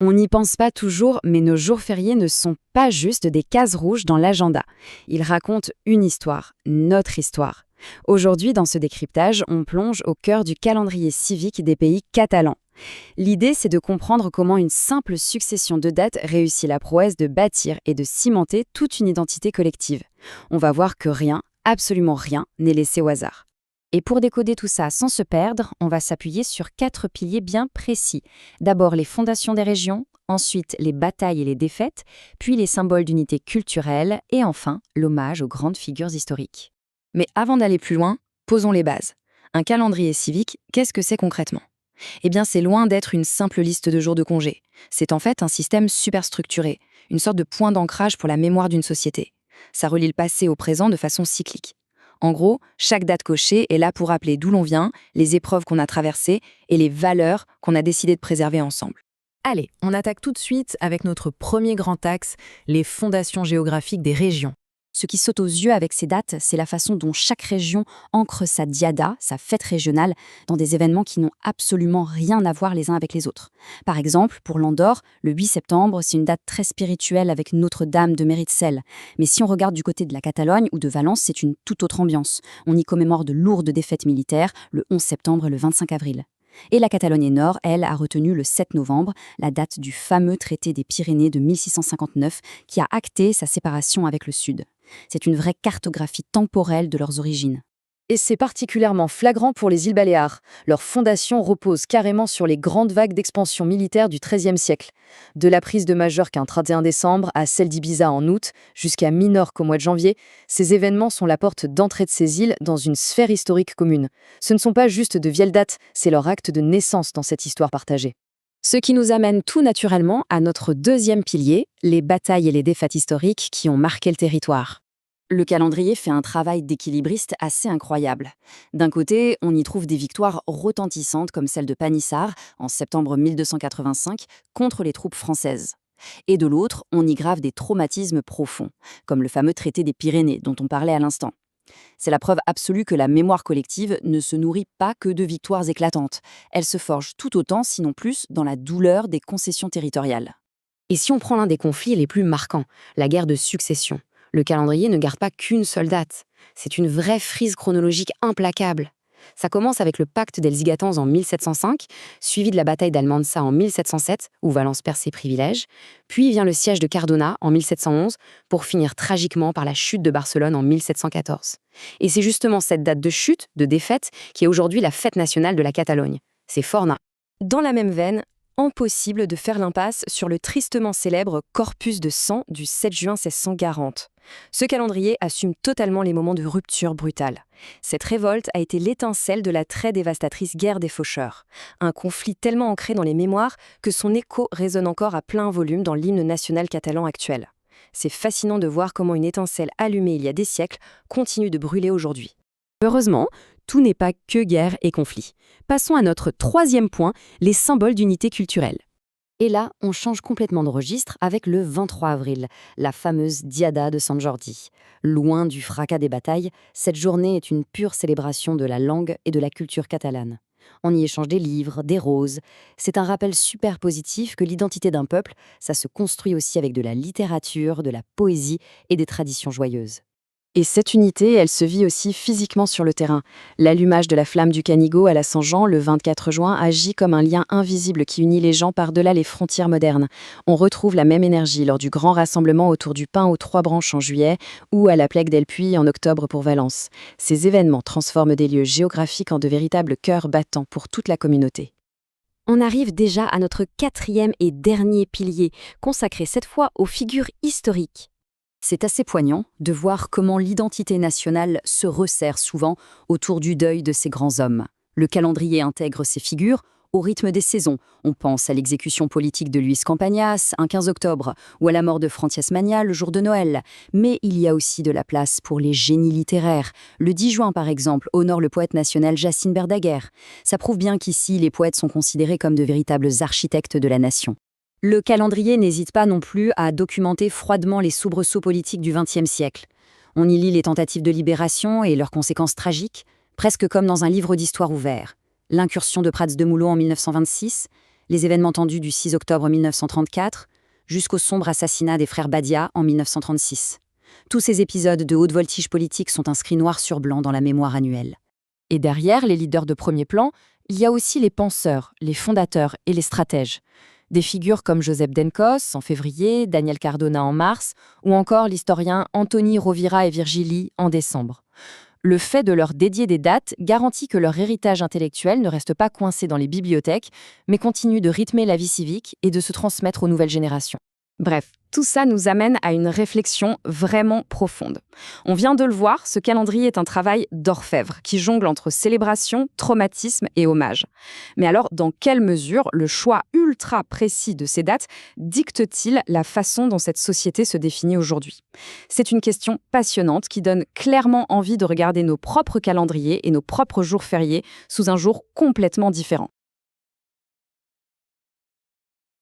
On n'y pense pas toujours, mais nos jours fériés ne sont pas juste des cases rouges dans l'agenda. Ils racontent une histoire, notre histoire. Aujourd'hui, dans ce décryptage, on plonge au cœur du calendrier civique des pays catalans. L'idée, c'est de comprendre comment une simple succession de dates réussit la prouesse de bâtir et de cimenter toute une identité collective. On va voir que rien, absolument rien, n'est laissé au hasard. Et pour décoder tout ça sans se perdre, on va s'appuyer sur 4 piliers bien précis. D'abord les fondations des régions, ensuite les batailles et les défaites, puis les symboles d'unité culturelle et enfin l'hommage aux grandes figures historiques. Mais avant d'aller plus loin, posons les bases. Un calendrier civique, qu'est-ce que c'est concrètement ? Eh bien, c'est loin d'être une simple liste de jours de congé. C'est en fait un système super structuré, une sorte de point d'ancrage pour la mémoire d'une société. Ça relie le passé au présent de façon cyclique. En gros, chaque date cochée est là pour rappeler d'où l'on vient, les épreuves qu'on a traversées et les valeurs qu'on a décidé de préserver ensemble. Allez, on attaque tout de suite avec notre premier grand axe, les fondations géographiques des régions. Ce qui saute aux yeux avec ces dates, c'est la façon dont chaque région ancre sa diada, sa fête régionale, dans des événements qui n'ont absolument rien à voir les uns avec les autres. Par exemple, pour l'Andorre, le 8 septembre, c'est une date très spirituelle avec Notre-Dame de Meritxell. Mais si on regarde du côté de la Catalogne ou de Valence, c'est une toute autre ambiance. On y commémore de lourdes défaites militaires, le 11 septembre et le 25 avril. Et la Catalogne Nord, elle, a retenu le 7 novembre, la date du fameux traité des Pyrénées de 1659, qui a acté sa séparation avec le Sud. C'est une vraie cartographie temporelle de leurs origines. Et c'est particulièrement flagrant pour les îles Baléares. Leur fondation repose carrément sur les grandes vagues d'expansion militaire du XIIIe siècle. De la prise de Majorque un 31 décembre à celle d'Ibiza en août, jusqu'à Minorque au mois de janvier, ces événements sont la porte d'entrée de ces îles dans une sphère historique commune. Ce ne sont pas juste de vieilles dates, c'est leur acte de naissance dans cette histoire partagée. Ce qui nous amène tout naturellement à notre deuxième pilier, les batailles et les défaites historiques qui ont marqué le territoire. Le calendrier fait un travail d'équilibriste assez incroyable. D'un côté, on y trouve des victoires retentissantes comme celle de Panissar en septembre 1285 contre les troupes françaises. Et de l'autre, on y grave des traumatismes profonds, comme le fameux traité des Pyrénées dont on parlait à l'instant. C'est la preuve absolue que la mémoire collective ne se nourrit pas que de victoires éclatantes. Elle se forge tout autant, sinon plus, dans la douleur des concessions territoriales. Et si on prend l'un des conflits les plus marquants, la guerre de succession, le calendrier ne garde pas qu'une seule date. C'est une vraie frise chronologique implacable. Ça commence avec le pacte d'Elzigatans en 1705, suivi de la bataille d'Almansa en 1707, où Valence perd ses privilèges, puis vient le siège de Cardona en 1711, pour finir tragiquement par la chute de Barcelone en 1714. Et c'est justement cette date de chute, de défaite, qui est aujourd'hui la fête nationale de la Catalogne. C'est fort nain. Dans la même veine, impossible de faire l'impasse sur le tristement célèbre Corpus de sang du 7 juin 1640. Ce calendrier assume totalement les moments de rupture brutale. Cette révolte a été l'étincelle de la très dévastatrice guerre des faucheurs, un conflit tellement ancré dans les mémoires que son écho résonne encore à plein volume dans l'hymne national catalan actuel. C'est fascinant de voir comment une étincelle allumée il y a des siècles continue de brûler aujourd'hui. Heureusement, tout n'est pas que guerre et conflit. Passons à notre troisième point, les symboles d'unité culturelle. Et là, on change complètement de registre avec le 23 avril, la fameuse Diada de San Jordi. Loin du fracas des batailles, cette journée est une pure célébration de la langue et de la culture catalane. On y échange des livres, des roses. C'est un rappel super positif que l'identité d'un peuple, ça se construit aussi avec de la littérature, de la poésie et des traditions joyeuses. Et cette unité, elle se vit aussi physiquement sur le terrain. L'allumage de la flamme du Canigó à la Saint-Jean, le 24 juin, agit comme un lien invisible qui unit les gens par-delà les frontières modernes. On retrouve la même énergie lors du grand rassemblement autour du pain aux 3 branches en juillet ou à la Plègue del Puy en octobre pour Valence. Ces événements transforment des lieux géographiques en de véritables cœurs battants pour toute la communauté. On arrive déjà à notre 4e et dernier pilier, consacré cette fois aux figures historiques. C'est assez poignant de voir comment l'identité nationale se resserre souvent autour du deuil de ces grands hommes. Le calendrier intègre ces figures au rythme des saisons. On pense à l'exécution politique de Luis Campañas, un 15 octobre, ou à la mort de Frances Magna, le jour de Noël. Mais il y a aussi de la place pour les génies littéraires. Le 10 juin, par exemple, honore le poète national Jacint Verdaguer. Ça prouve bien qu'ici, les poètes sont considérés comme de véritables architectes de la nation. Le calendrier n'hésite pas non plus à documenter froidement les soubresauts politiques du XXe siècle. On y lit les tentatives de libération et leurs conséquences tragiques, presque comme dans un livre d'histoire ouvert. L'incursion de Prats de Moulon en 1926, les événements tendus du 6 octobre 1934, jusqu'au sombre assassinat des frères Badia en 1936. Tous ces épisodes de haute voltige politique sont inscrits noir sur blanc dans la mémoire annuelle. Et derrière les leaders de premier plan, il y a aussi les penseurs, les fondateurs et les stratèges. Des figures comme Joseph Denkos en février, Daniel Cardona en mars, ou encore l'historien Anthony Rovira et Virgili en décembre. Le fait de leur dédier des dates garantit que leur héritage intellectuel ne reste pas coincé dans les bibliothèques, mais continue de rythmer la vie civique et de se transmettre aux nouvelles générations. Bref, tout ça nous amène à une réflexion vraiment profonde. On vient de le voir, ce calendrier est un travail d'orfèvre qui jongle entre célébration, traumatisme et hommage. Mais alors, dans quelle mesure le choix ultra précis de ces dates dicte-t-il la façon dont cette société se définit aujourd'hui ? C'est une question passionnante qui donne clairement envie de regarder nos propres calendriers et nos propres jours fériés sous un jour complètement différent.